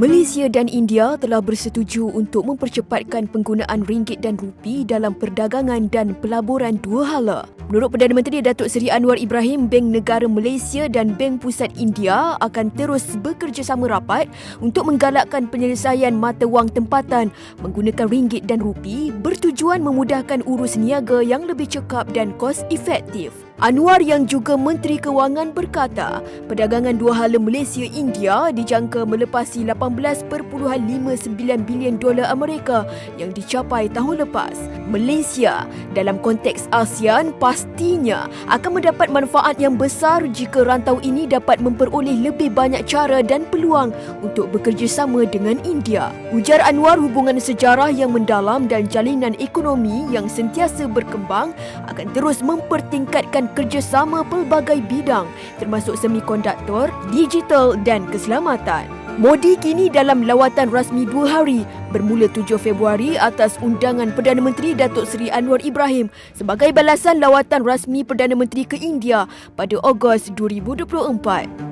Malaysia dan India telah bersetuju untuk mempercepatkan penggunaan ringgit dan rupi dalam perdagangan dan pelaburan dua hala. Menurut Perdana Menteri Datuk Seri Anwar Ibrahim, Bank Negara Malaysia dan Bank Pusat India akan terus bekerjasama rapat untuk menggalakkan penyelesaian mata wang tempatan menggunakan ringgit dan rupi bertujuan memudahkan urus niaga yang lebih cekap dan kos efektif. Anwar yang juga Menteri Kewangan berkata, perdagangan dua hala Malaysia-India dijangka melepasi $18.59 bilion Amerika yang dicapai tahun lepas. Malaysia dalam konteks ASEAN pastinya akan mendapat manfaat yang besar jika rantau ini dapat memperoleh lebih banyak cara dan peluang untuk bekerjasama dengan India. Ujar Anwar, hubungan sejarah yang mendalam dan jalinan ekonomi yang sentiasa berkembang akan terus mempertingkatkan kerjasama pelbagai bidang termasuk semikonduktor, digital dan keselamatan. Modi kini dalam lawatan rasmi 2 hari bermula 7 Februari atas undangan Perdana Menteri Datuk Seri Anwar Ibrahim sebagai balasan lawatan rasmi Perdana Menteri ke India pada Ogos 2024.